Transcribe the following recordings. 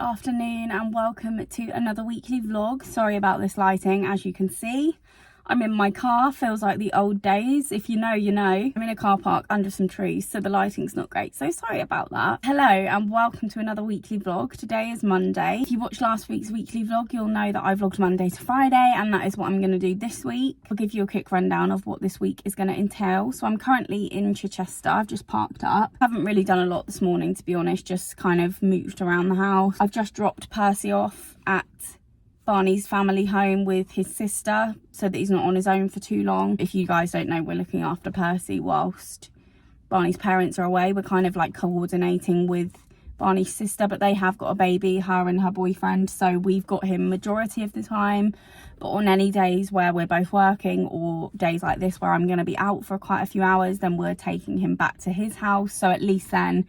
afternoon and welcome to another weekly vlog. Sorry about this lighting. As you can see, I'm in my car. Feels like the old days. If you know, you know. I'm in a car park under some trees, so the lighting's not great, so sorry about that. Hello and welcome to another weekly vlog. Today is Monday. If you watched last week's weekly vlog, you'll know that I vlogged Monday to Friday, and that is what I'm going to do this week. I'll give you a quick rundown of what this week is going to entail. So I'm currently in Chichester. I've just parked up. Haven't really done a lot this morning, to be honest, just kind of moved around the house. I've just dropped Percy off at Barney's family home with his sister so that he's not on his own for too long. If you guys don't know, we're looking after Percy whilst Barney's parents are away. We're kind of like coordinating with Barney's sister, but they have got a baby, her and her boyfriend, so we've got him majority of the time. But on any days where we're both working, or days like this where I'm going to be out for quite a few hours, then we're taking him back to his house. So at least then,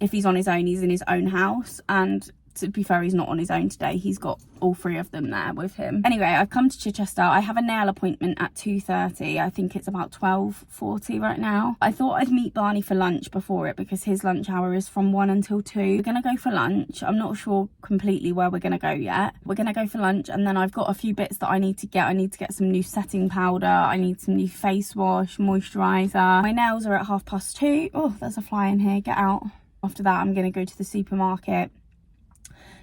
if he's on his own, he's in his own house. And to be fair, he's not on his own today. He's got all three of them there with him. Anyway, I've come to Chichester. I have a nail appointment at 2:30. I think it's about 12:40 right now. I thought I'd meet Barney for lunch before it because his lunch hour is from 1 until 2. We're going to go for lunch. I'm not sure completely where we're going to go yet. We're going to go for lunch, and then I've got a few bits that I need to get. I need to get some new setting powder. I need some new face wash, moisturiser. My nails are at 2:30. Oh, there's a fly in here. Get out. After that, I'm going to go to the supermarket,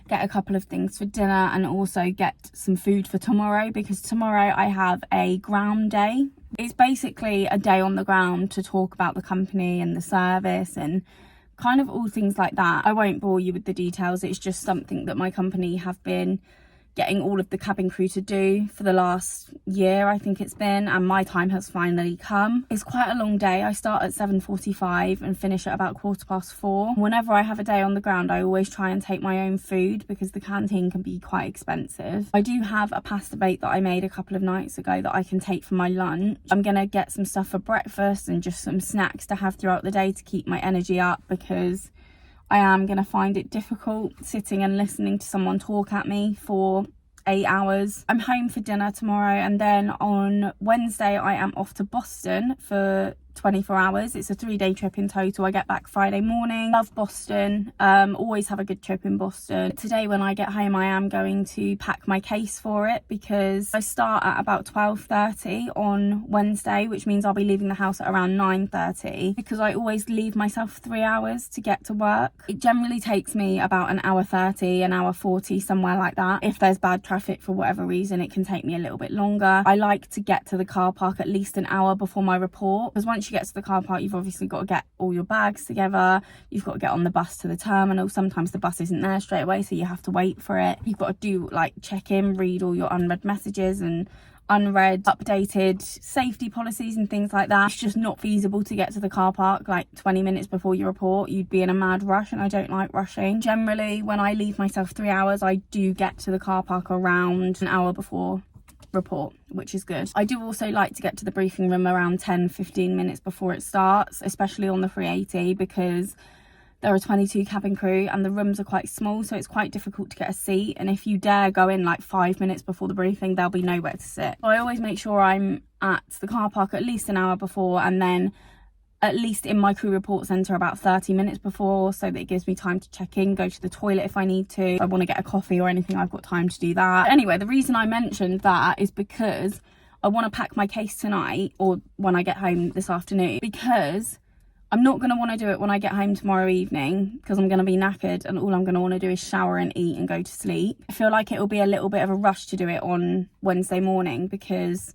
get a couple of things for dinner, and also get some food for tomorrow, because tomorrow I have a ground day. It's basically a day on the ground to talk about the company and the service and kind of all things like that. I won't bore you with the details. It's just something that my company have been getting all of the cabin crew to do for the last year, I think it's been, and my time has finally come. It's quite a long day. I start at 7:45 and finish at about 4:15. Whenever I have a day on the ground, I always try and take my own food because the canteen can be quite expensive. I do have a pasta bake that I made a couple of nights ago that I can take for my lunch. I'm gonna get some stuff for breakfast and just some snacks to have throughout the day to keep my energy up, because I am going to find it difficult sitting and listening to someone talk at me for 8 hours. I'm home for dinner tomorrow, and then on Wednesday I am off to Boston for 24 hours. It's a 3-day trip in total. I get back Friday morning. Love Boston. Always have a good trip in Boston. Today when I get home, I am going to pack my case for it, because I start at about 12:30 on Wednesday, which means I'll be leaving the house at around 9:30, because I always leave myself 3 hours to get to work. It generally takes me about an hour 30, an hour 40, somewhere like that. If there's bad traffic for whatever reason, it can take me a little bit longer. I like to get to the car park at least an hour before my report, because once you get to the car park, you've obviously got to get all your bags together. You've got to get on the bus to the terminal. Sometimes the bus isn't there straight away, so you have to wait for it. You've got to do like check in, read all your unread messages and unread updated safety policies and things like that. It's just not feasible to get to the car park like 20 minutes before your report. You'd be in a mad rush, and I don't like rushing. Generally, when I leave myself 3 hours, I do get to the car park around an hour before report, which is good. I do also like to get to the briefing room around 10-15 minutes before it starts, especially on the 380, because there are 22 cabin crew and the rooms are quite small, so it's quite difficult to get a seat. And if you dare go in like 5 minutes before the briefing, there'll be nowhere to sit. So I always make sure I'm at the car park at least an hour before, and then at least in my crew report centre about 30 minutes before, so that it gives me time to check in, go to the toilet if I need to. If I want to get a coffee or anything, I've got time to do that. But anyway, the reason I mentioned that is because I want to pack my case tonight, or when I get home this afternoon, because I'm not going to want to do it when I get home tomorrow evening, because I'm going to be knackered and all I'm going to want to do is shower and eat and go to sleep. I feel like it'll be a little bit of a rush to do it on Wednesday morning, because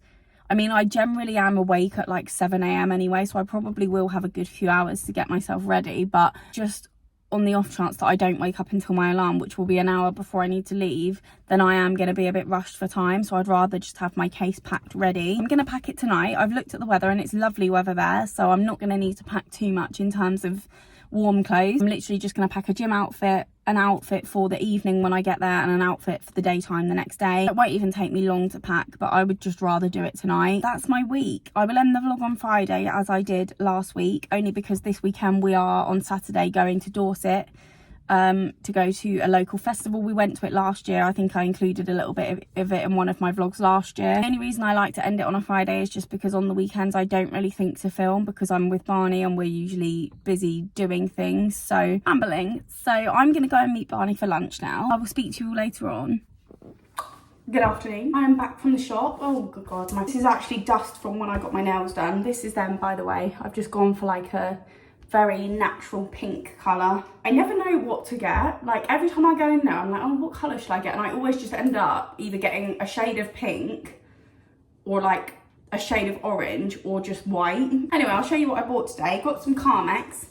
I mean, I generally am awake at like 7 a.m. anyway, so I probably will have a good few hours to get myself ready. But just on the off chance that I don't wake up until my alarm, which will be an hour before I need to leave, then I am going to be a bit rushed for time. So I'd rather just have my case packed ready. I'm going to pack it tonight. I've looked at the weather and it's lovely weather there, so I'm not going to need to pack too much in terms of warm clothes. I'm literally just going to pack a gym outfit, an outfit for the evening when I get there, and an outfit for the daytime the next day. It won't even take me long to pack, but I would just rather do it tonight. That's my week. I will end the vlog on Friday as I did last week, only because this weekend we are on Saturday going to Dorset to go to a local festival. We went to it last year. I think I included a little bit of it in one of my vlogs last year. The only reason I like to end it on a Friday is just because on the weekends I don't really think to film because I'm with Barney and we're usually busy doing things. So rambling. So I'm gonna go and meet Barney for lunch now. I will speak to you all later on. Good afternoon. I am back from the shop. Oh good god, this is actually dust from when I got my nails done. This is them, by the way. I've just gone for like a very natural pink colour. I never know what to get. Like every time I go in there I'm like, oh, what colour should I get? And I always just end up either getting a shade of pink or like a shade of orange or just white. Anyway, I'll show you what I bought today. Got some Carmex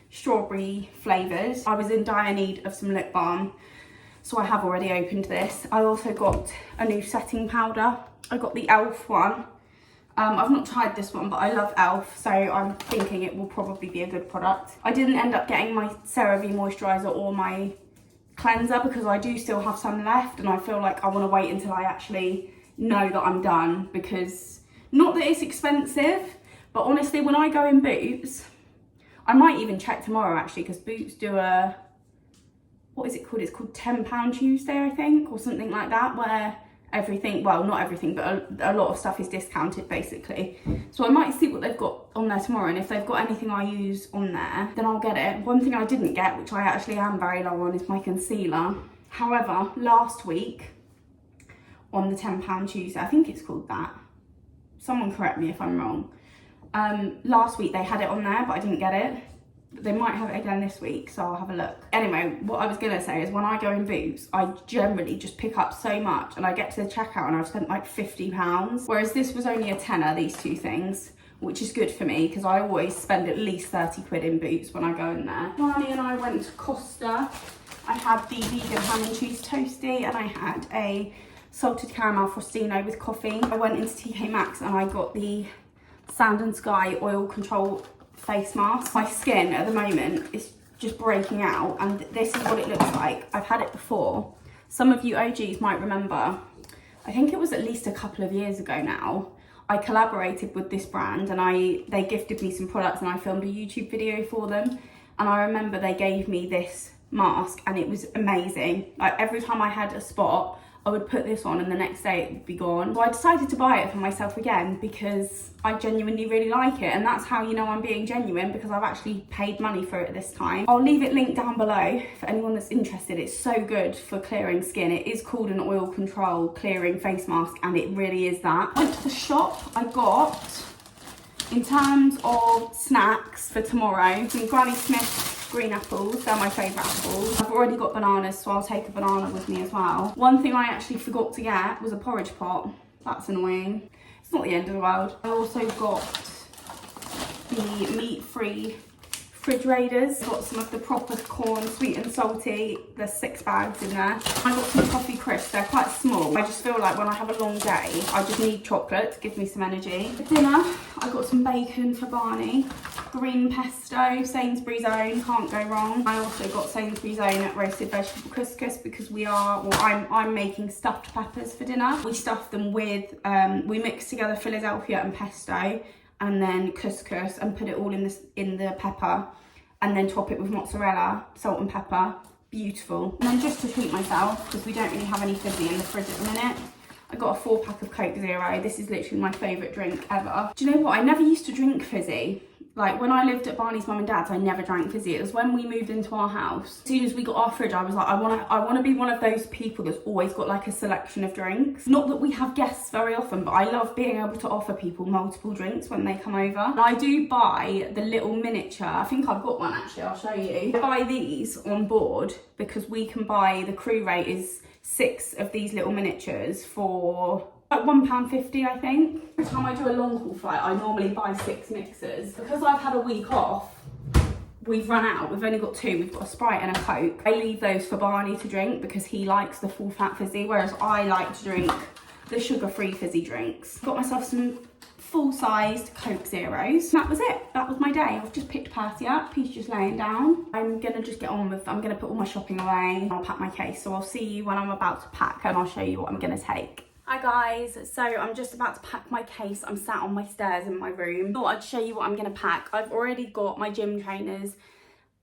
strawberry flavours. I was in dire need of some lip balm, so I have already opened this. I also got a new setting powder. I got the e.l.f. one. I've not tried this one, but I love e.l.f. so I'm thinking it will probably be a good product. I didn't end up getting my CeraVe moisturiser or my cleanser because I do still have some left and I feel like I want to wait until I actually know that I'm done, because not that it's expensive, but honestly when I go in Boots, I might even check tomorrow actually, because Boots do a, what is it called? It's called £10 Tuesday, I think, or something like that, where everything, well not everything, but a lot of stuff is discounted basically. So I might see what they've got on there tomorrow, and if they've got anything I use on there then I'll get it. One thing I didn't get, which I actually am very low on, is my concealer. However, last week on the £10 Tuesday, I think it's called that, someone correct me if I'm wrong, last week they had it on there but I didn't get it. They might have it again this week, so I'll have a look. Anyway, what I was gonna say is when I go in Boots, I generally just pick up so much and I get to the checkout and I've spent like £50, whereas this was only a tenner, these two things, which is good for me because I always spend at least 30 quid in Boots when I go in there. Barney and I went to Costa. I had the vegan ham and cheese toasty and I had a salted caramel frostino with coffee. I went into TK Maxx and I got the Sand and Sky oil control face mask. My skin at the moment is just breaking out and this is what it looks like. I've had it before. Some of you OGs might remember, I think it was at least a couple of years ago now, I collaborated with this brand and they gifted me some products and I filmed a YouTube video for them, and I remember they gave me this mask and it was amazing. Like every time I had a spot I would put this on and the next day it would be gone. So I decided to buy it for myself again because I genuinely really like it, and that's how you know I'm being genuine, because I've actually paid money for it this time. I'll leave it linked down below for anyone that's interested. It's so good for clearing skin. It is called an oil control clearing face mask and it really is that. I went to the shop. I got, in terms of snacks for tomorrow, some Granny Smith green apples. They're my favourite apples. I've already got bananas, so I'll take a banana with me as well. One thing I actually forgot to get was a porridge pot. That's annoying. It's not the end of the world. I also got the meat-free fridge raiders. Got some of the proper corn, sweet and salty. There's 6 bags in there. I got some coffee crisps. They're quite small. I just feel like when I have a long day, I just need chocolate to give me some energy. For dinner, I got some bacon for Barney. Green pesto, Sainsbury's own, can't go wrong. I also got Sainsbury's own roasted vegetable couscous because I'm making stuffed peppers for dinner. We stuff them with, we mix together Philadelphia and pesto, and then couscous, and put it all in the pepper, and then top it with mozzarella, salt and pepper. Beautiful. And then just to treat myself, because we don't really have any fizzy in the fridge at the minute, I got a 4-pack of Coke Zero. This is literally my favourite drink ever. Do you know what? I never used to drink fizzy. Like when I lived at Barney's mum and dad's, I never drank fizzy. It was when we moved into our house. As soon as we got our fridge, I was like, I want to be one of those people that's always got like a selection of drinks. Not that we have guests very often, but I love being able to offer people multiple drinks when they come over. And I do buy the little miniature. I think I've got one actually, I'll show you. I buy these on board because we can buy, the crew rate is 6 of these little miniatures for like £1.50, I think. Every time I do a long haul flight, I normally buy 6 mixers. Because I've had a week off, we've run out. We've only got 2. We've got a Sprite and a Coke. I leave those for Barney to drink because he likes the full fat fizzy, whereas I like to drink the sugar-free fizzy drinks. Got myself some full-sized Coke Zeros. That was it. That was my day. I've just picked Percy up. He's just laying down. I'm gonna just get on with, I'm gonna put all my shopping away. I'll pack my case. So I'll see you when I'm about to pack and I'll show you what I'm gonna take. Hi guys, so I'm just about to pack my case. I'm sat on my stairs in my room. Thought I'd show you what I'm gonna pack. I've already got my gym trainers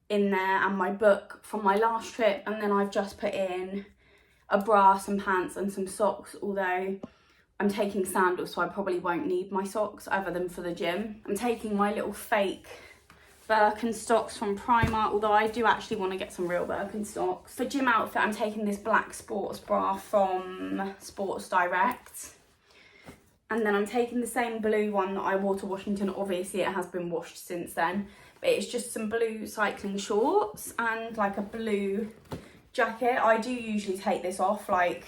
in there and my book from my last trip, and then I've just put in a bra, some pants and some socks, although I'm taking sandals so I probably won't need my socks other than for the gym. I'm taking my little fake Birkenstocks from Primark, although I do actually want to get some real Birkenstocks. For gym outfit, I'm taking this black sports bra from Sports Direct. And then I'm taking the same blue one that I wore to Washington. Obviously it has been washed since then, but it's just some blue cycling shorts and like a blue jacket. I do usually take this off like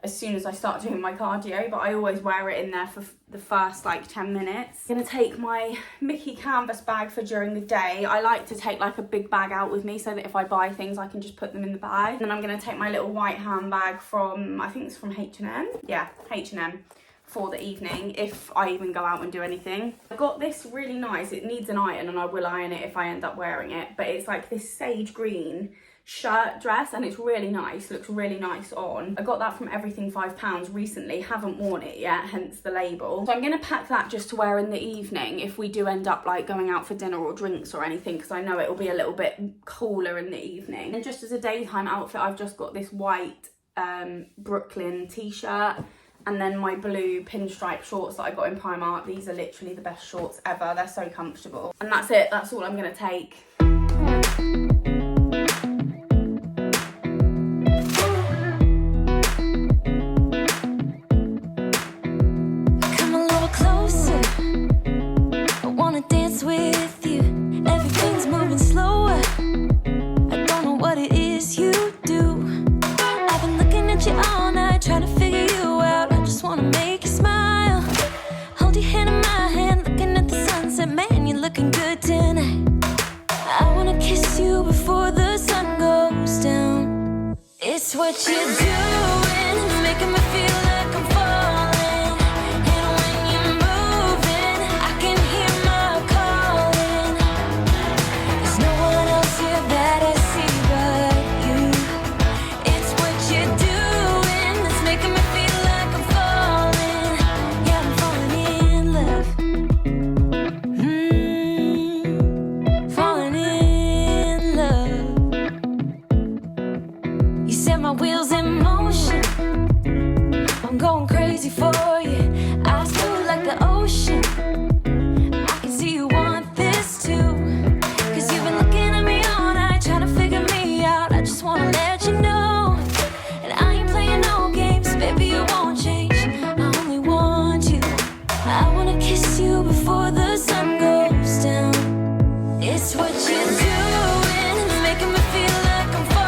as soon as I start doing my cardio, but I always wear it in there for the first like 10 minutes. I'm gonna take my Mickey canvas bag for during the day. I like to take like a big bag out with me so that if I buy things I can just put them in the bag. And then I'm gonna take my little white handbag from, I think it's from H&M. Yeah, H&M, for the evening if I even go out and do anything. I got this really nice, it needs an iron and I will iron it if I end up wearing it, but it's like this sage green shirt dress and it's really nice, looks really nice on. I got that from Everything £5 recently, haven't worn it yet, hence the label. So I'm gonna pack that just to wear in the evening if we do end up like going out for dinner or drinks or anything, because I know it'll be a little bit cooler in the evening. And just as a daytime outfit, I've just got this white Brooklyn t-shirt and then my blue pinstripe shorts that I got in Primark. These are literally the best shorts ever, they're so comfortable. And that's it, that's all I'm gonna take. With you, everything's moving slower. I don't know what it is you do. I've been looking at you all night, trying to figure you out. I just wanna make you smile. Hold your hand in my hand, looking at the sunset. Man, you're looking good tonight. I wanna kiss you before the sun goes down. It's what you're doing, making me feel like I'm falling. My wheels in motion, I'm going crazy for you. Eyes blue like the ocean, I can see you want this too. Cause you've been looking at me all night, trying to figure me out. I just wanna let you know, and I ain't playing no games, baby, you won't change. I only want you. I wanna kiss you before the sun goes down. It's what you're doing, it's making me feel like I'm falling.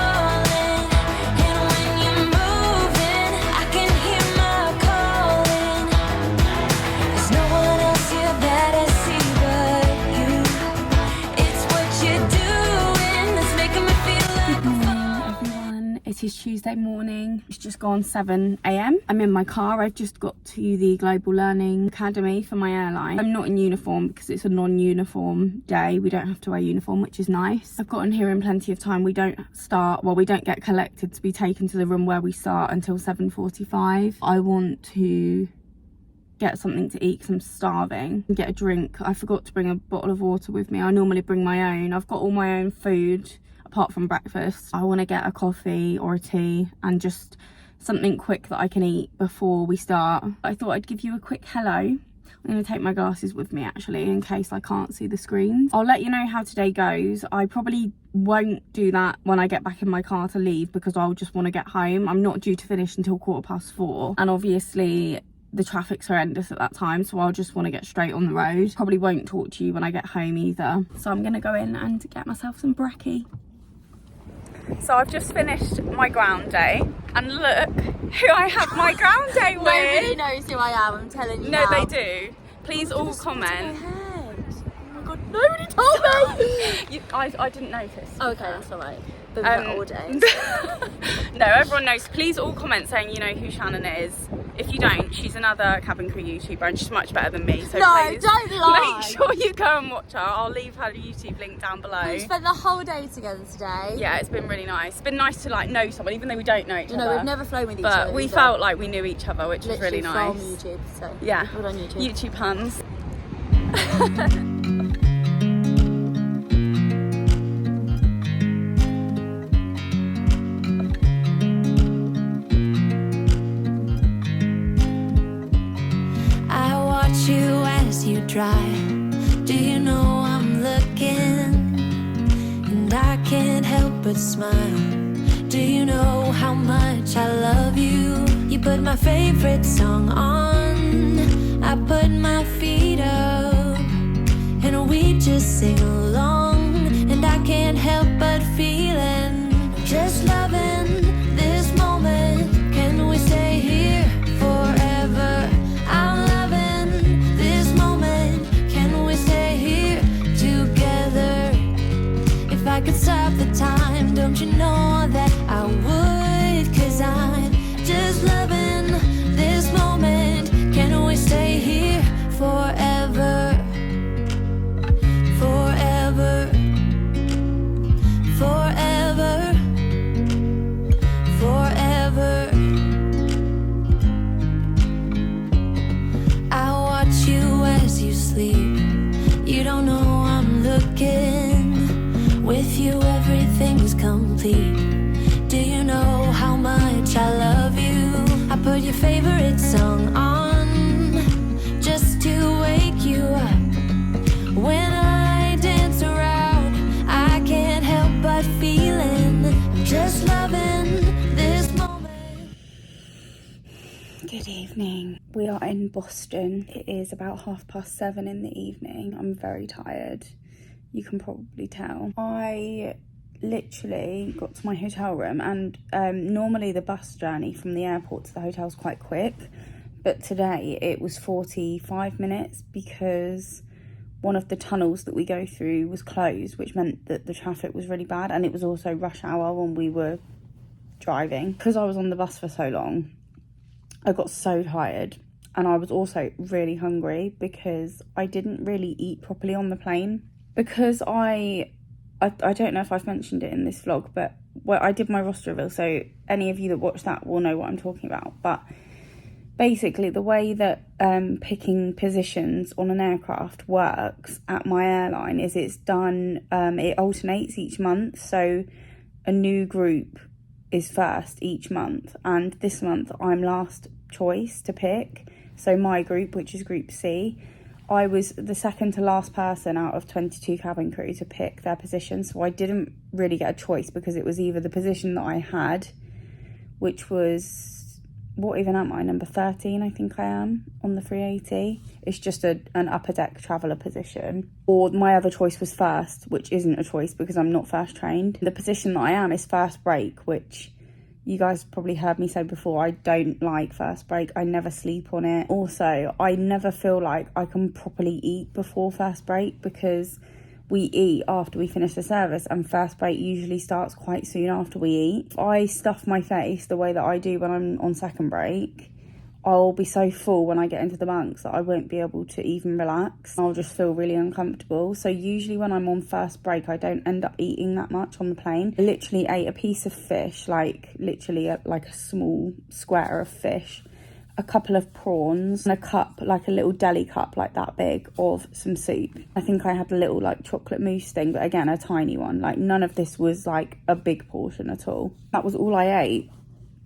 It is Tuesday morning, it's just gone 7 AM. I'm in my car, I've just got to the Global Learning Academy for my airline. I'm not in uniform because it's a non-uniform day, we don't have to wear uniform, which is nice. I've gotten here in plenty of time. We don't get collected to be taken to the room where we start until 7:45. I want to get something to eat because I'm starving and get a drink. I forgot to bring a bottle of water with me. I normally bring my own. I've got all my own food apart from breakfast. I want to get a coffee or a tea and just something quick that I can eat before we start. I thought I'd give you a quick hello. I'm going to take my glasses with me actually in case I can't see the screens. I'll let you know how today goes. I probably won't do that when I get back in my car to leave because I'll just want to get home. I'm not due to finish until 4:15 and obviously the traffic's horrendous at that time, so I'll just want to get straight on the road. Probably won't talk to you when I get home either. So I'm going to go in and get myself some brekkie. So I've just finished my ground day and look who I have my ground day with. Nobody knows who I am, I'm telling you. No, now. they do. Please all comment. Oh my god, nobody told me! I didn't notice. Okay, that's alright. Been there all day. No, everyone knows. Please all comment saying you know who Shannon is. If you don't, she's another cabin crew YouTuber and she's much better than me. So no, please don't lie. make sure you go and watch her. I'll leave her YouTube link down below. We spent the whole day together today. Yeah, it's been really nice. It's been nice to like know someone, even though we don't know each other. No, we've never flown with each other. But we felt like we knew each other, which was really nice. From YouTube, so yeah, well done YouTube. YouTube puns. dry. Do you know I'm looking? And I can't help but smile. Do you know how much I love you? You put my favorite song on, I put my feet up, and we just sing along. And I can't help but feeling, just loving this moment. Can we stay here forever? I'm loving this moment. Can we stay here together? If I could stop the time, don't you know that I would? 'Cause I'm just loving this moment. Can we stay here forever? Forever. Forever. Forever. I watch you as you sleep. You don't know I'm looking. With you everything's complete. Do you know how much I love you? I put your favorite song on just to wake you up. When I dance around, I can't help but feeling, I'm just loving this moment. Good evening. We are in Boston. It is about 7:30 in the evening. I'm very tired. You can probably tell. I literally got to my hotel room, and normally the bus journey from the airport to the hotel is quite quick, but today it was 45 minutes because one of the tunnels that we go through was closed, which meant that the traffic was really bad, and it was also rush hour when we were driving. Because I was on the bus for so long, I got so tired, and I was also really hungry because I didn't really eat properly on the plane. Because I don't know if I've mentioned it in this vlog, but I did my roster reveal, so any of you that watch that will know what I'm talking about. But basically, the way that picking positions on an aircraft works at my airline is it's done, it alternates each month. So a new group is first each month, and this month I'm last choice to pick. So my group, which is Group C, I was the second to last person out of 22 cabin crew to pick their position, so I didn't really get a choice because it was either the position that I had, which was, what even am I, number 13 I think I am on the 380. It's just an upper deck traveller position, or my other choice was first, which isn't a choice because I'm not first trained. The position that I am is first break, which you guys probably heard me say before, I don't like first break. I never sleep on it. Also, I never feel like I can properly eat before first break because we eat after we finish the service, and first break usually starts quite soon after we eat. If I stuff my face the way that I do when I'm on second break, I'll be so full when I get into the bunks that I won't be able to even relax. I'll just feel really uncomfortable. So usually when I'm on first break, I don't end up eating that much on the plane. I literally ate a piece of fish, like literally like a small square of fish, a couple of prawns, and a cup, like a little deli cup like that big, of some soup. I think I had a little like chocolate mousse thing, but again, a tiny one. Like none of this was like a big portion at all. That was all I ate,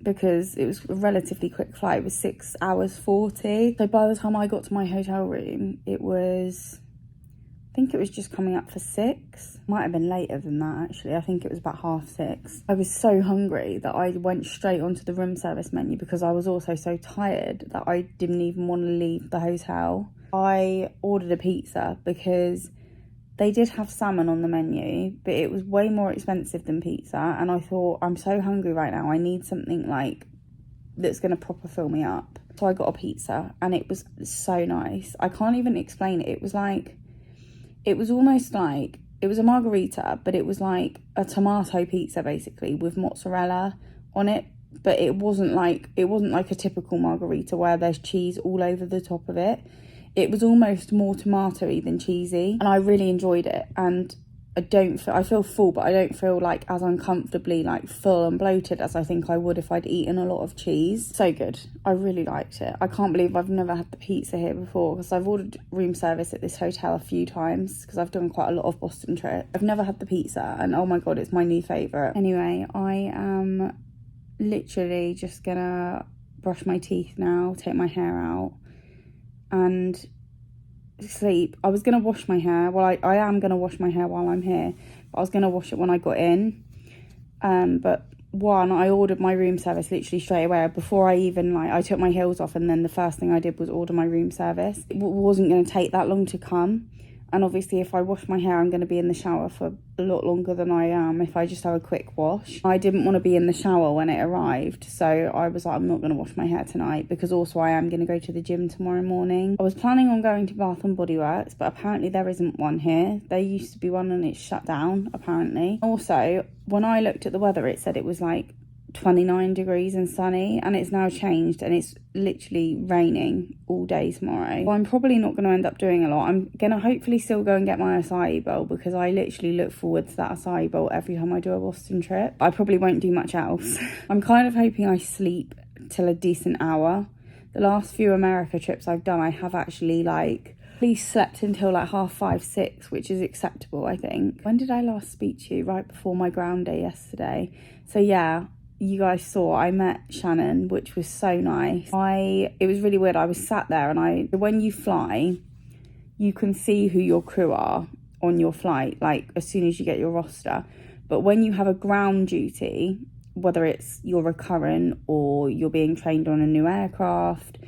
because it was a relatively quick flight. It was 6 hours 40. So by the time I got to my hotel room, it was, I think it was just coming up for 6. Might have been later than that actually. I think it was about 6:30. I was so hungry that I went straight onto the room service menu because I was also so tired that I didn't even want to leave the hotel. I ordered a pizza because they did have salmon on the menu, but it was way more expensive than pizza. And I thought, I'm so hungry right now. I need something like that's going to proper fill me up. So I got a pizza, and it was so nice. I can't even explain it. It was like, it was almost like, it was a margarita, but it was like a tomato pizza basically with mozzarella on it. But it wasn't like a typical margarita where there's cheese all over the top of it. It was almost more tomatoey than cheesy, and I really enjoyed it. And I feel full, but I don't feel like as uncomfortably like full and bloated as I think I would if I'd eaten a lot of cheese. So good. I really liked it. I can't believe I've never had the pizza here before, because I've ordered room service at this hotel a few times because I've done quite a lot of Boston trips. I've never had the pizza, and oh my god, it's my new favourite. Anyway, I am literally just gonna brush my teeth now, take my hair out, and sleep. I was going to wash my hair. Well, I am going to wash my hair while I'm here, but I was going to wash it when I got in. But one, I ordered my room service literally straight away. Before I even, I took my heels off, and then the first thing I did was order my room service. It wasn't going to take that long to come. And obviously, if I wash my hair, I'm going to be in the shower for a lot longer than I am if I just have a quick wash. I didn't want to be in the shower when it arrived, so I was like, I'm not going to wash my hair tonight, because also I am going to go to the gym tomorrow morning. I was planning on going to Bath and Body Works, but apparently there isn't one here. There used to be one and it's shut down, apparently. Also, when I looked at the weather, it said it was like 29 degrees and sunny, and it's now changed and it's literally raining all day tomorrow. Well, I'm probably not going to end up doing a lot. I'm going to hopefully still go and get my acai bowl, because I literally look forward to that acai bowl every time I do a Boston trip. I probably won't do much else. I'm kind of hoping I sleep till a decent hour. The last few America trips I've done, I have actually please slept until 5:30, 6, which is acceptable, I think. When did I last speak to you? Right before my ground day yesterday. So yeah, you guys saw I met Shannon, which was so nice. It was really weird. I was sat there, and when you fly, you can see who your crew are on your flight, as soon as you get your roster. But when you have a ground duty, whether it's you're recurrent or you're being trained on a new aircraft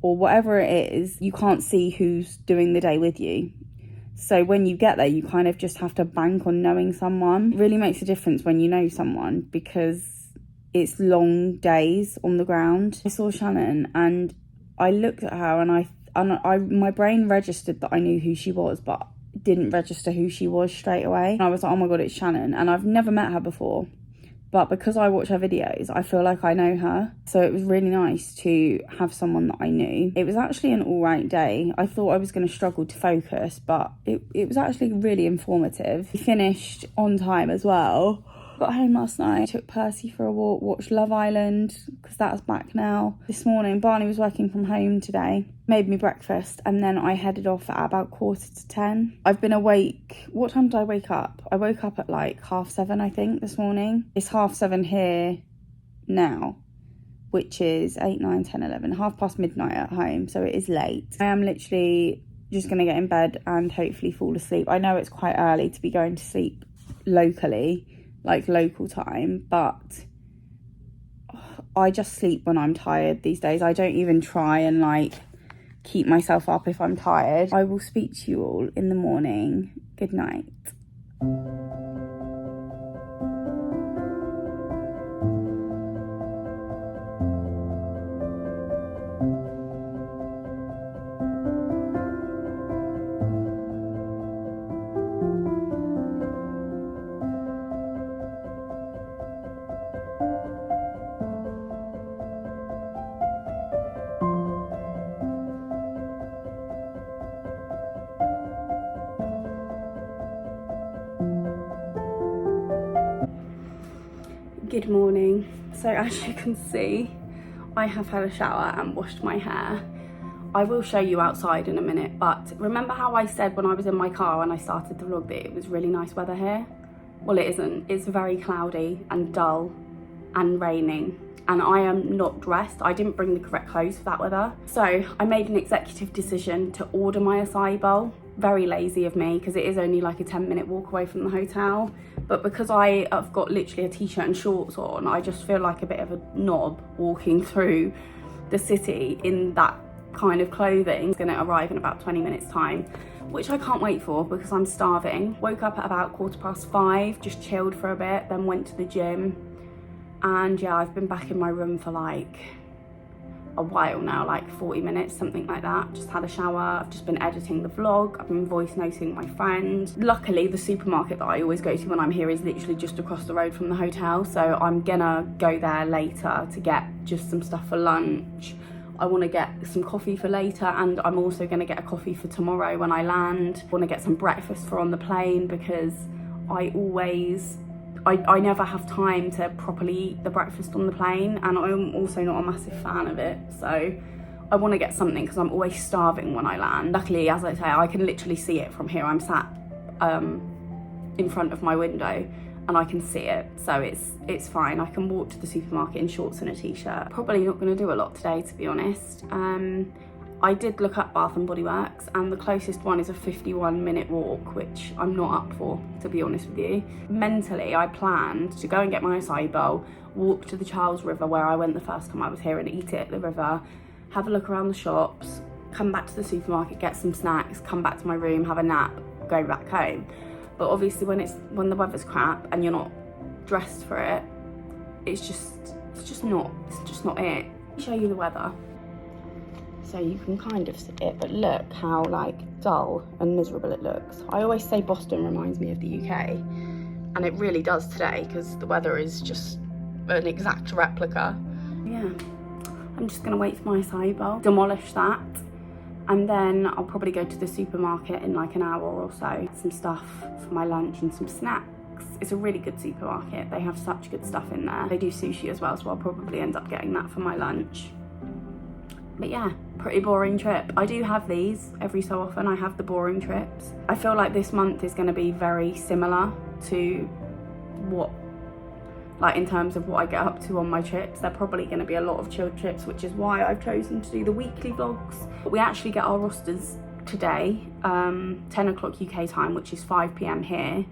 or whatever it is, you can't see who's doing the day with you. So when you get there, you kind of just have to bank on knowing someone. It really makes a difference when you know someone, because it's long days on the ground. I saw Shannon and I looked at her, and my brain registered that I knew who she was, but didn't register who she was straight away. And I was like, oh my God, it's Shannon. And I've never met her before, but because I watch her videos, I feel like I know her. So it was really nice to have someone that I knew. It was actually an all right day. I thought I was going to struggle to focus, but it was actually really informative. We finished on time as well. Got home last night, took Percy for a walk, watched Love Island, because that's back now. This morning, Barney was working from home today, made me breakfast, and then I headed off at about 10:15. I've been awake. What time did I wake up? I woke up at 7:30, I think, this morning. It's 7:30 here now, which is 8, 9, 10, 11, 5:30 midnight at home, so it is late. I am literally just going to get in bed and hopefully fall asleep. I know it's quite early to be going to sleep locally, local time, but I just sleep when I'm tired these days. I don't even try and keep myself up if I'm tired. I will speak to you all in the morning. Good night. Good morning. So as you can see, I have had a shower and washed my hair. I will show you outside in a minute, but remember how I said when I was in my car when I started the vlog that it was really nice weather here? Well, it isn't. It's very cloudy and dull and raining, and I am not dressed. I didn't bring the correct clothes for that weather. So I made an executive decision to order my acai bowl. Very lazy of me, because it is only a 10-minute walk away from the hotel. But because I have got literally a t-shirt and shorts on, I just feel like a bit of a knob walking through the city in that kind of clothing. It's going to arrive in about 20 minutes time, which I can't wait for because I'm starving. Woke up at about 5:15, just chilled for a bit, then went to the gym. And yeah, I've been back in my room for a while now, 40 minutes, something like that. Just had a shower. I've just been editing the vlog. I've been voice noting my friend. Luckily, the supermarket that I always go to when I'm here is literally just across the road from the hotel. So I'm gonna go there later to get just some stuff for lunch. I want to get some coffee for later, and I'm also going to get a coffee for tomorrow when I land. I want to get some breakfast for on the plane, because I never have time to properly eat the breakfast on the plane, and I'm also not a massive fan of it, so I want to get something because I'm always starving when I land. Luckily, as I say, I can literally see it from here. I'm sat in front of my window and I can see it, so it's fine. I can walk to the supermarket in shorts and a t-shirt. Probably not going to do a lot today, to be honest. I did look up Bath and Body Works, and the closest one is a 51-minute walk, which I'm not up for, to be honest with you. Mentally, I planned to go and get my acai bowl, walk to the Charles River where I went the first time I was here and eat it at the river, have a look around the shops, come back to the supermarket, get some snacks, come back to my room, have a nap, go back home. But obviously when the weather's crap and you're not dressed for it, it's just not it. I'll show you the weather so you can kind of see it, but look how like dull and miserable it looks. I always say Boston reminds me of the UK, and it really does today because the weather is just an exact replica. Yeah, I'm just gonna wait for my acai bowl, demolish that, and then I'll probably go to the supermarket in like an hour or so, some stuff for my lunch and some snacks. It's a really good supermarket. They have such good stuff in there. They do sushi as well, so I'll probably end up getting that for my lunch. But yeah, pretty boring trip. I do have these every so often. I have the boring trips. I feel like this month is going to be very similar to what, like in terms of what I get up to on my trips. They're probably going to be a lot of chilled trips, which is why I've chosen to do the weekly vlogs. But we actually get our rosters today, 10 o'clock UK time, which is 5 PM here.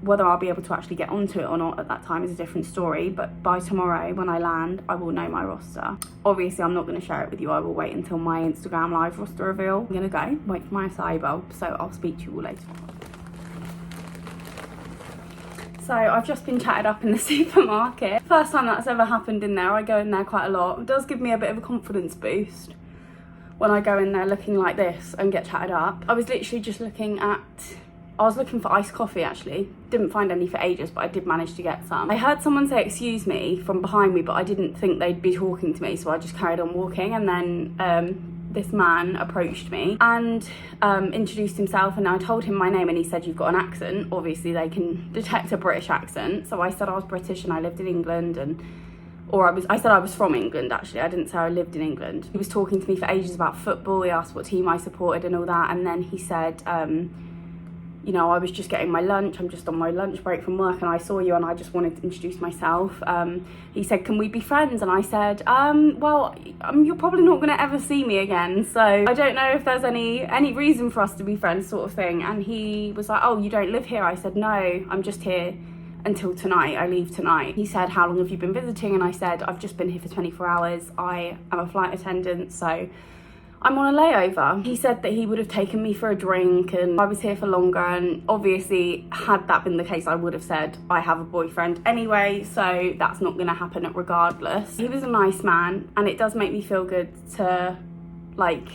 Whether I'll be able to actually get onto it or not at that time is a different story, but by tomorrow when I land I will know my roster. Obviously I'm not going to share it with you. I will wait until my Instagram live roster reveal. I'm going to go wait for my acai bowl, so I'll speak to you all later. So I've just been chatted up in the supermarket. First time that's ever happened in there. I go in there quite a lot. It does give me a bit of a confidence boost when I go in there looking like this and get chatted up. I was literally just looking for iced coffee actually. Didn't find any for ages, but I did manage to get some. I heard someone say excuse me from behind me, but I didn't think they'd be talking to me, so I just carried on walking, and then this man approached me and introduced himself, and I told him my name and he said, "You've got an accent." Obviously they can detect a British accent, so I said I was British and I lived in England, I said I was from England actually. I didn't say I lived in England. He was talking to me for ages about football. He asked what team I supported and all that, and then he said you know, I was just getting my lunch, I'm just on my lunch break from work and I saw you and I just wanted to introduce myself. He said, "Can we be friends?" And I said, well, you're probably not gonna ever see me again, so I don't know if there's any reason for us to be friends, sort of thing. And he was like, "Oh, you don't live here?" I said, "No, I'm just here until tonight, I leave tonight." He said, "How long have you been visiting?" And I said, "I've just been here for 24 hours. I am a flight attendant, so I'm on a layover." He said that he would have taken me for a drink and I was here for longer, and obviously had that been the case I would have said I have a boyfriend anyway, so that's not going to happen regardless. He was a nice man, and it does make me feel good to like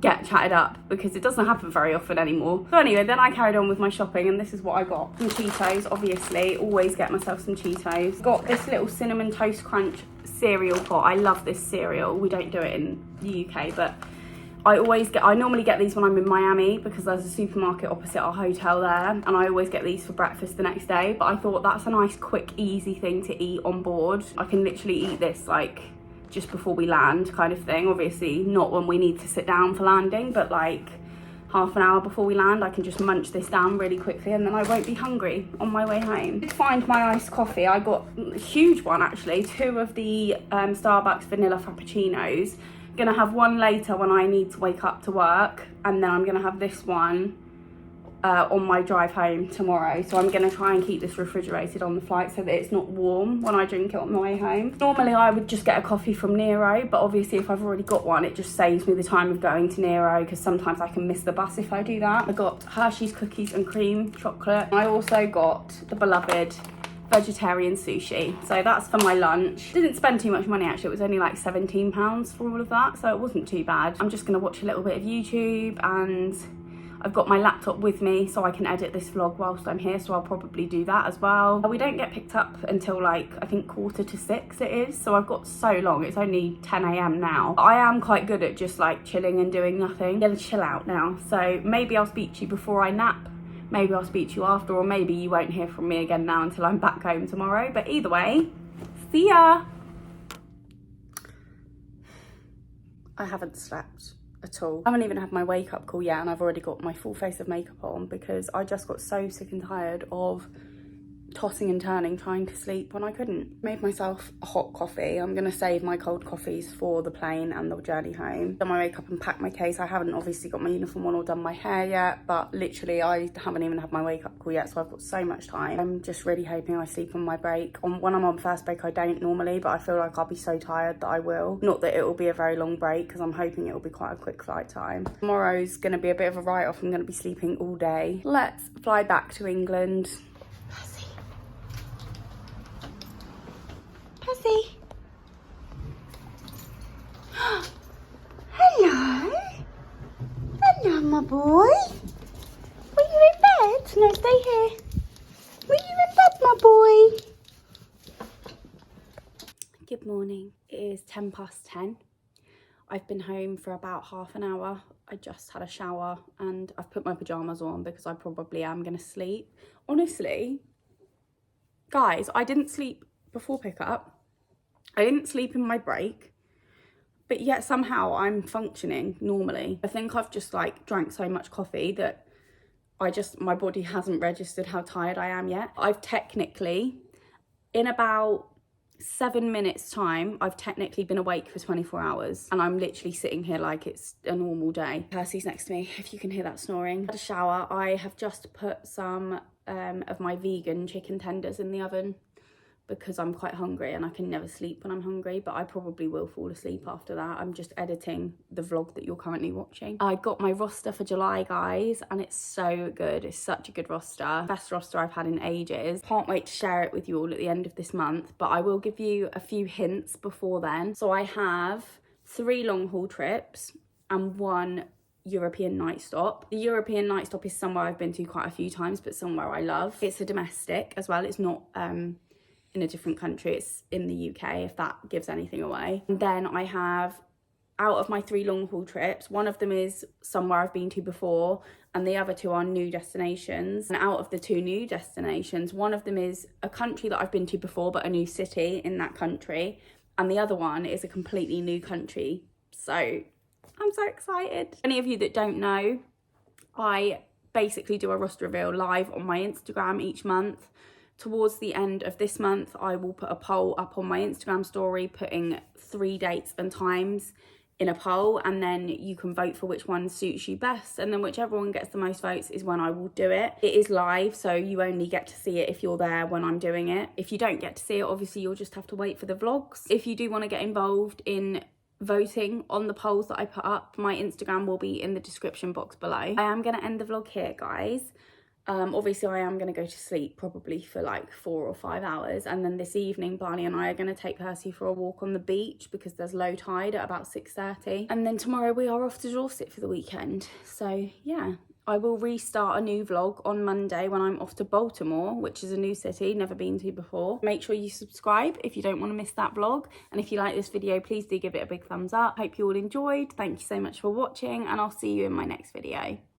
get chatted up because it doesn't happen very often anymore. So anyway, then I carried on with my shopping, and this is what I got. Some Cheetos, obviously, always get myself some Cheetos. Got this little Cinnamon Toast Crunch cereal pot. I love this cereal. We don't do it in the UK, but I normally get these when I'm in Miami because there's a supermarket opposite our hotel there, and I always get these for breakfast the next day. But I thought that's a nice, quick, easy thing to eat on board. I can literally eat this like just before we land kind of thing. Obviously not when we need to sit down for landing, but like half an hour before we land I can just munch this down really quickly and then I won't be hungry on my way home. I did find my iced coffee. I got a huge one actually, 2 of the Starbucks vanilla frappuccinos. Gonna have one later when I need to wake up to work, and then I'm gonna have this one on my drive home tomorrow. So I'm gonna try and keep this refrigerated on the flight so that it's not warm when I drink it on my way home. Normally I would just get a coffee from Nero, but obviously if I've already got one it just saves me the time of going to Nero, because sometimes I can miss the bus if I do that. I got Hershey's cookies and cream chocolate. I also got the beloved vegetarian sushi, so that's for my lunch. Didn't spend too much money actually. It was only like £17 for all of that, so it wasn't too bad. I'm just gonna watch a little bit of YouTube, and I've got my laptop with me so I can edit this vlog whilst I'm here, so I'll probably do that as well. We don't get picked up until like I think 5:45 it is, so I've got so long. It's only 10 AM now. I am quite good at just like chilling and doing nothing. I'm gonna chill out now, so maybe I'll speak to you before I nap. Maybe I'll speak to you after, or maybe you won't hear from me again now until I'm back home tomorrow. But either way, see ya! I haven't slept at all. I haven't even had my wake up call yet, and I've already got my full face of makeup on because I just got so sick and tired of tossing and turning trying to sleep when I couldn't. Made myself a hot coffee. I'm gonna save my cold coffees for the plane and the journey home. Done my makeup and packed my case. I haven't obviously got my uniform on or done my hair yet, but literally I haven't even had my wake up call yet, so I've got so much time. I'm just really hoping I sleep on my break. When I'm on first break I don't normally, but I feel like I'll be so tired that I will. Not that it will be a very long break, because I'm hoping it will be quite a quick flight time. Tomorrow's gonna be a bit of a write-off. I'm gonna be sleeping all day. Let's fly back to England. Percy. Percy. Hello. Hello, my boy. Were you in bed? No, stay here. Were you in bed, my boy? Good morning. It is 10:10. I've been home for about half an hour. I just had a shower and I've put my pyjamas on because I probably am going to sleep. Honestly, guys, I didn't sleep before pickup. I didn't sleep in my break, but yet somehow I'm functioning normally. I think I've just like drank so much coffee that my body hasn't registered how tired I am yet. I've technically, in about 7 minutes time, I've technically been awake for 24 hours and I'm literally sitting here like it's a normal day. Percy's next to me, if you can hear that snoring. I had a shower. I have just put some of my vegan chicken tenders in the oven because I'm quite hungry and I can never sleep when I'm hungry, but I probably will fall asleep after that. I'm just editing the vlog that you're currently watching. I got my roster for July, guys, and it's so good. It's such a good roster. Best roster I've had in ages. Can't wait to share it with you all at the end of this month, but I will give you a few hints before then. So I have 3 long haul trips and 1 European night stop. The European night stop is somewhere I've been to quite a few times, but somewhere I love. It's a domestic as well. It's not in a different country, it's in the UK, if that gives anything away. And then I have, out of my 3 long haul trips, one of them is somewhere I've been to before and the other 2 are new destinations. And out of the 2 new destinations, one of them is a country that I've been to before but a new city in that country, and the other one is a completely new country. So I'm so excited. Any of you that don't know, I basically do a roster reveal live on my Instagram each month. Towards the end of this month, I will put a poll up on my Instagram story, putting 3 dates and times in a poll, and then you can vote for which one suits you best, and then whichever one gets the most votes is when I will do it. It is live, so you only get to see it if you're there when I'm doing it. If you don't get to see it, obviously you'll just have to wait for the vlogs. If you do want to get involved in voting on the polls that I put up, my Instagram will be in the description box below. I am going to end the vlog here, guys. Obviously I am going to go to sleep probably for like 4 or 5 hours, and then this evening Barney and I are going to take Percy for a walk on the beach because there's low tide at about 6:30, and then tomorrow we are off to Dorset for the weekend. So yeah, I will restart a new vlog on Monday when I'm off to Baltimore, which is a new city, never been to before. Make sure you subscribe if you don't want to miss that vlog, and if you like this video, please do give it a big thumbs up. Hope you all enjoyed. Thank you so much for watching, and I'll see you in my next video.